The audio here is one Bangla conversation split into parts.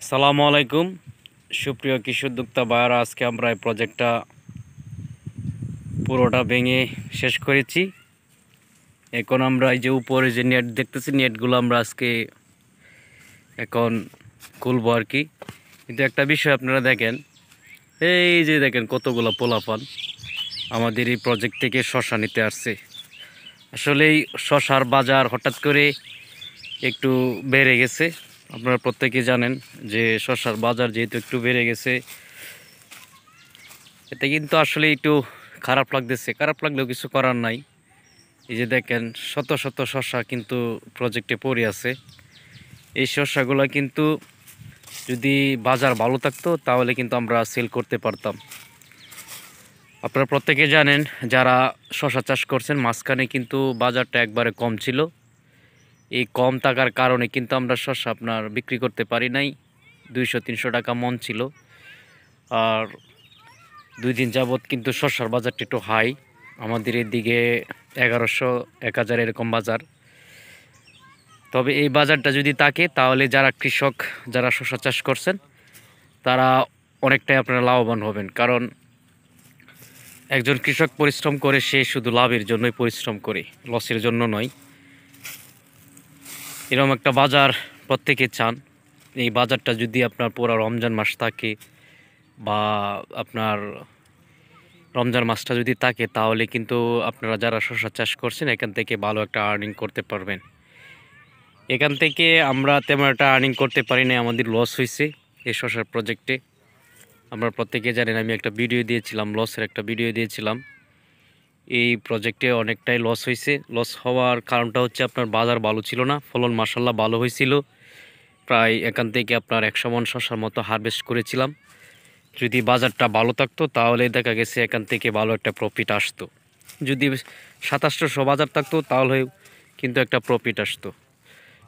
আসসালামু আলাইকুম সুপ্রিয় কৃষি উদ্যোক্তা ভাইয়ারা, আজকে আমরা এই প্রজেক্টটা পুরোটা ভেঙে শেষ করেছি। এখন আমরা এই যে উপরে যে নেট দেখতেছি, নেটগুলো আমরা আজকে এখন খুলবো আর কি। কিন্তু একটা বিষয় আপনারা দেখেন, এই যে দেখেন কতগুলো পোলাপান আমাদের এই প্রজেক্ট থেকে শশা নিতে আসছে। আসলে এই শশার বাজার হঠাৎ করে একটু বেড়ে গেছে। আপনারা প্রত্যেকে জানেন যে শশার বাজার যেহেতু একটু বেড়ে গেছে, এতে কিন্তু আসলে একটু খারাপ লাগতেছে। খারাপ লাগলেও কিছু করার নাই। এই যে দেখেন শত শত শশা কিন্তু প্রজেক্টে পড়ে আছে। এই শশাগুলো কিন্তু যদি বাজার ভালো থাকতো তাহলে কিন্তু আমরা সেল করতে পারতাম। আপনারা প্রত্যেকে জানেন যারা শশা চাষ করছেন, মাঝখানে কিন্তু বাজারটা একবারে কম ছিল। এই কম থাকার কারণে কিন্তু আমরা শশা আপনার বিক্রি করতে পারি নাই। 200-300 টাকা মন ছিল। আর 2 দিন যাবৎ কিন্তু শশার বাজারটা একটু হাই। আমাদের এদিকে 1100-1000 এরকম বাজার। তবে এই বাজারটা যদি থাকে তাহলে যারা কৃষক, যারা শশা চাষ করছেন, তারা অনেকটাই আপনারা লাভবান হবেন। কারণ একজন কৃষক পরিশ্রম করে, সে শুধু লাভের জন্যই পরিশ্রম করে, লসের জন্য নয়। এরকম একটা বাজার প্রত্যেকে চান। এই বাজারটা যদি আপনার পুরো রমজান মাস থাকে বা আপনার রমজান মাসটা যদি থাকে, তাহলে কিন্তু আপনারা যারা শশা চাষ করছেন এখান থেকে ভালো একটা আর্নিং করতে পারবেন। এখান থেকে আমরা তেমন একটা আর্নিং করতে পারি না, আমাদের লস হয়েছে এই শশার প্রজেক্টে। আমরা প্রত্যেকে জানেন, আমি একটা ভিডিও দিয়েছিলাম, লসের একটা ভিডিও দিয়েছিলাম। এই প্রজেক্টে অনেকটাই লস হয়েছে। লস হওয়ার কারণটা হচ্ছে আপনার বাজার ভালো ছিল না। ফলন মাশাআল্লাহ ভালো হয়েছিল, প্রায় এখান থেকে আপনার 100 মণ শশার মতো হারভেস্ট করেছিলাম। যদি বাজারটা ভালো থাকতো তাহলে দেখা গেছে এখান থেকে ভালো একটা প্রফিট আসতো। যদি 2700 বাজার থাকতো তাহলে কিন্তু একটা প্রফিট আসতো।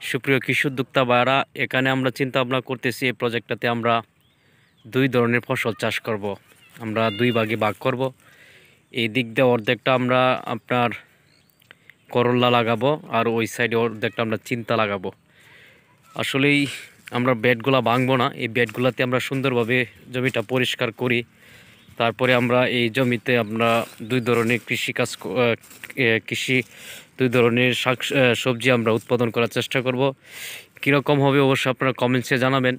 সুপ্রিয় কৃষি উদ্যোক্তা ভাইয়ারা, এখানে আমরা চিন্তা ভাবনা করতেছি এই প্রজেক্টটাতে আমরা 2 ধরনের ফসল চাষ করব। আমরা 2 ভাগে ভাগ করব। এই দিক দিয়ে অর্ধেকটা আমরা আপনার করল্লা লাগাবো, আর ওই সাইডে অর্ধেকটা আমরা চিন্তা লাগাবো। আসলেই আমরা বেডগুলা ভাঙবো না, এই বেডগুলাতে আমরা সুন্দরভাবে জমিটা পরিষ্কার করি। তারপরে আমরা এই জমিতে আমরা 2 ধরনের কৃষি 2 ধরনের সবজি আমরা উৎপাদন করার চেষ্টা করব। কীরকম হবে অবশ্যই আপনারা কমেন্টসে জানাবেন।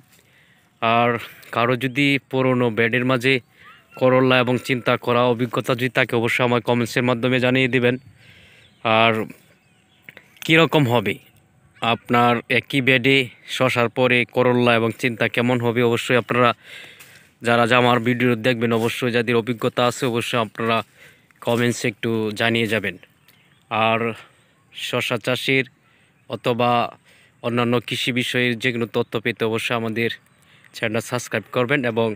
আর কারো যদি পুরনো বেডের মাঝে করল্লা এবং চিন্তা করা অভিজ্ঞতা যদি থাকে, অবশ্যই আমার কমেন্টসের মাধ্যমে জানিয়ে দিবেন। আর কীরকম হবে আপনার একই বেডে শশার পরে করল্লা এবং চিন্তা কেমন হবে, অবশ্যই আপনারা যারা আমার ভিডিও দেখবেন, অবশ্যই যাদের অভিজ্ঞতা আছে অবশ্যই আপনারা কমেন্টসে একটু জানিয়ে যাবেন। আর শশা চাষের অথবা অন্যান্য কৃষি বিষয়ের যেগুলো তথ্য পেতে অবশ্যই আমাদের চ্যানেলটা সাবস্ক্রাইব করবেন এবং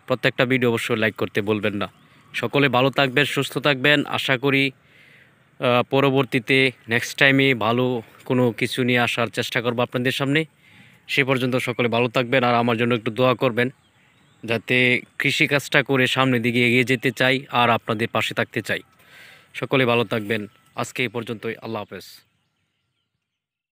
প্রত্যেকটা ভিডিও অবশ্যই লাইক করতে বলবেন না। সকলে ভালো থাকবেন, সুস্থ থাকবেন। আশা করি পরবর্তীতে নেক্সট টাইমে ভালো কোনো কিছু নিয়ে আসার চেষ্টা করব আপনাদের সামনে। সে পর্যন্ত সকলে ভালো থাকবেন আর আমার জন্য একটু দোয়া করবেন, যাতে কৃষিকাজটা করে সামনের দিকে এগিয়ে যেতে চাই আর আপনাদের পাশে থাকতে চাই। সকলে ভালো থাকবেন। আজকে এই পর্যন্তই। আল্লাহ হাফেজ।